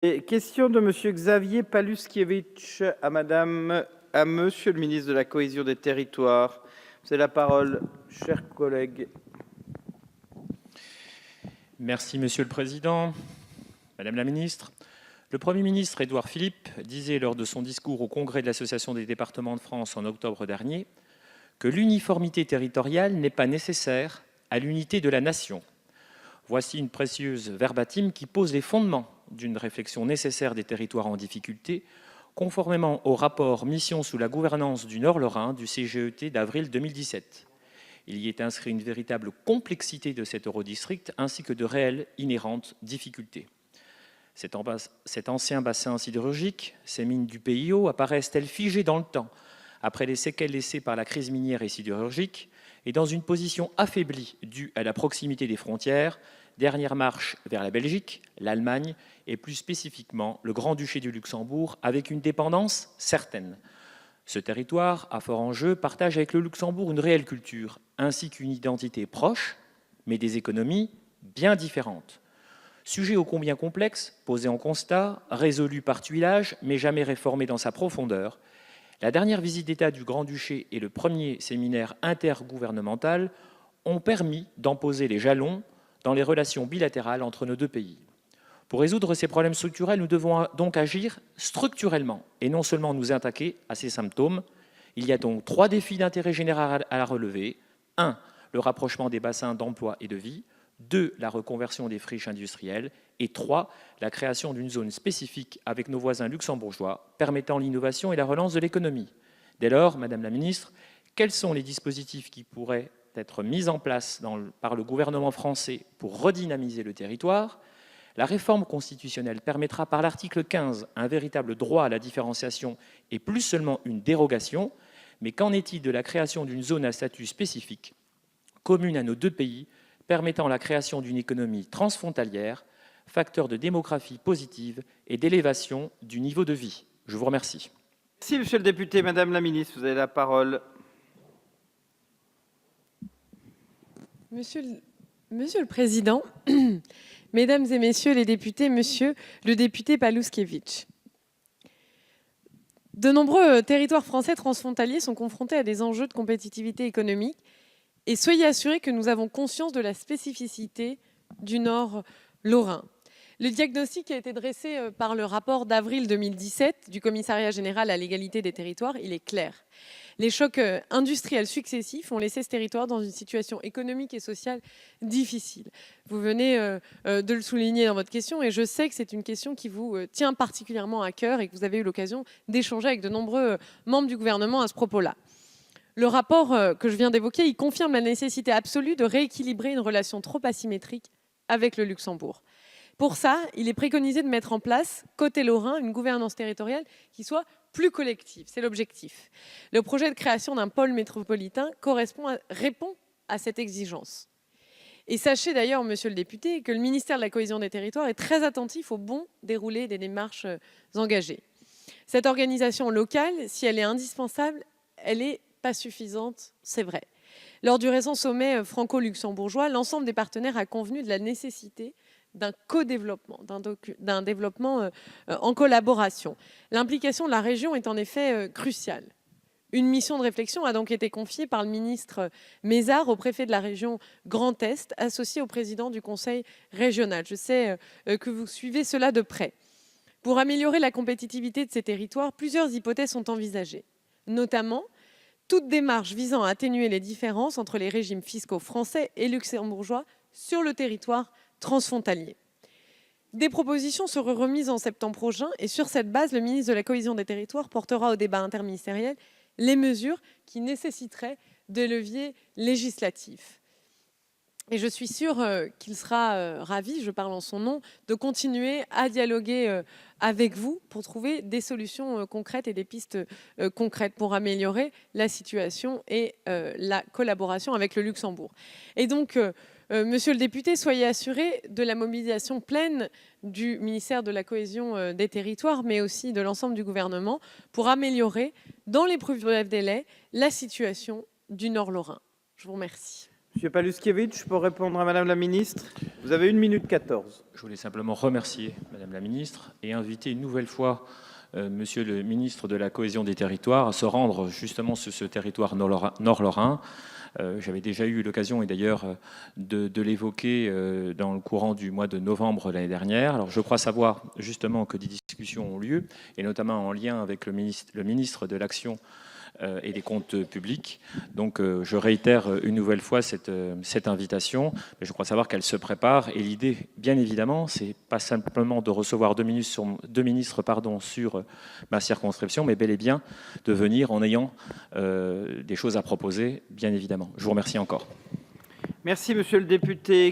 Et question de Monsieur Xavier Paluskiewicz à Monsieur le ministre de la Cohésion des Territoires. C'est la parole, chers collègues. Merci Monsieur le Président, Madame la Ministre. Le Premier ministre Édouard Philippe disait lors de son discours au Congrès de l'Association des départements de France en octobre dernier que l'uniformité territoriale n'est pas nécessaire à l'unité de la nation. Voici une précieuse verbatim qui pose les fondements d'une réflexion nécessaire des territoires en difficulté, conformément au rapport Mission sous la gouvernance du Nord-Lorrain du CGET d'avril 2017. Il y est inscrit une véritable complexité de cet eurodistrict ainsi que de réelles inhérentes difficultés. Cet ancien bassin sidérurgique, ces mines du PIO apparaissent-elles figées dans le temps après les séquelles laissées par la crise minière et sidérurgique et dans une position affaiblie due à la proximité des frontières, dernière marche vers la Belgique, l'Allemagne et plus spécifiquement le Grand-Duché du Luxembourg avec une dépendance certaine. Ce territoire, à fort enjeu, partage avec le Luxembourg une réelle culture ainsi qu'une identité proche, mais des économies bien différentes. Sujet ô combien complexe, posé en constat, résolu par tuilage, mais jamais réformé dans sa profondeur, la dernière visite d'État du Grand-Duché et le premier séminaire intergouvernemental ont permis d'en poser les jalons dans les relations bilatérales entre nos deux pays. Pour résoudre ces problèmes structurels, nous devons donc agir structurellement et non seulement nous attaquer à ces symptômes. Il y a donc 3 défis d'intérêt général à relever. 1. Le rapprochement des bassins d'emploi et de vie. 2. La reconversion des friches industrielles. Et 3. La création d'une zone spécifique avec nos voisins luxembourgeois permettant l'innovation et la relance de l'économie. Dès lors, Madame la Ministre, quels sont les dispositifs qui pourraient être mis en place par le gouvernement français pour redynamiser le territoire ? La réforme constitutionnelle permettra par l'article 15 un véritable droit à la différenciation et plus seulement une dérogation. Mais qu'en est-il de la création d'une zone à statut spécifique, commune à nos deux pays, permettant la création d'une économie transfrontalière, facteur de démographie positive et d'élévation du niveau de vie? Je vous remercie. Merci, Monsieur le député. Madame la ministre, vous avez la parole. Monsieur le Président, Mesdames et Messieurs les députés, Monsieur le député Paluskiewicz, de nombreux territoires français transfrontaliers sont confrontés à des enjeux de compétitivité économique et soyez assurés que nous avons conscience de la spécificité du Nord lorrain. Le diagnostic a été dressé par le rapport d'avril 2017 du Commissariat général à l'égalité des territoires, il est clair. Les chocs industriels successifs ont laissé ce territoire dans une situation économique et sociale difficile. Vous venez de le souligner dans votre question et je sais que c'est une question qui vous tient particulièrement à cœur et que vous avez eu l'occasion d'échanger avec de nombreux membres du gouvernement à ce propos-là. Le rapport que je viens d'évoquer, il confirme la nécessité absolue de rééquilibrer une relation trop asymétrique avec le Luxembourg. Pour ça, il est préconisé de mettre en place, côté lorrain, une gouvernance territoriale qui soit plus collective. C'est l'objectif. Le projet de création d'un pôle métropolitain répond à cette exigence. Et sachez d'ailleurs, monsieur le député, que le ministère de la Cohésion des Territoires est très attentif au bon déroulé des démarches engagées. Cette organisation locale, si elle est indispensable, elle n'est pas suffisante, c'est vrai. Lors du récent sommet franco-luxembourgeois, l'ensemble des partenaires a convenu de la nécessité d'un co-développement, d'un développement en collaboration. L'implication de la région est en effet cruciale. Une mission de réflexion a donc été confiée par le ministre Mézard au préfet de la région Grand Est, associé au président du conseil régional. Je sais que vous suivez cela de près. Pour améliorer la compétitivité de ces territoires, plusieurs hypothèses sont envisagées, notamment toute démarche visant à atténuer les différences entre les régimes fiscaux français et luxembourgeois sur le territoire transfrontalier. Des propositions seront remises en septembre prochain et sur cette base, le ministre de la Cohésion des Territoires portera au débat interministériel les mesures qui nécessiteraient des leviers législatifs. Et je suis sûre qu'il sera ravi, je parle en son nom, de continuer à dialoguer avec vous pour trouver des solutions concrètes et des pistes concrètes pour améliorer la situation et la collaboration avec le Luxembourg. Et donc, monsieur le député, soyez assuré de la mobilisation pleine du ministère de la Cohésion des Territoires, mais aussi de l'ensemble du gouvernement, pour améliorer, dans les plus brefs délais, la situation du Nord lorrain. Je vous remercie. Monsieur Paluskiewicz, pour répondre à Madame la Ministre, vous avez 1 minute 14. Je voulais simplement remercier Madame la Ministre et inviter une nouvelle fois Monsieur le Ministre de la Cohésion des Territoires à se rendre justement sur ce territoire nord-lorrain. J'avais déjà eu l'occasion, et d'ailleurs, de l'évoquer dans le courant du mois de novembre l'année dernière. Alors, je crois savoir justement que des discussions ont lieu, et notamment en lien avec le ministre de l'Action et des comptes publics. Donc, je réitère une nouvelle fois cette invitation. Mais je crois savoir qu'elle se prépare. Et l'idée, bien évidemment, c'est pas simplement de recevoir deux ministres sur ma circonscription, mais bel et bien de venir en ayant des choses à proposer, bien évidemment. Je vous remercie encore. Merci, monsieur le député.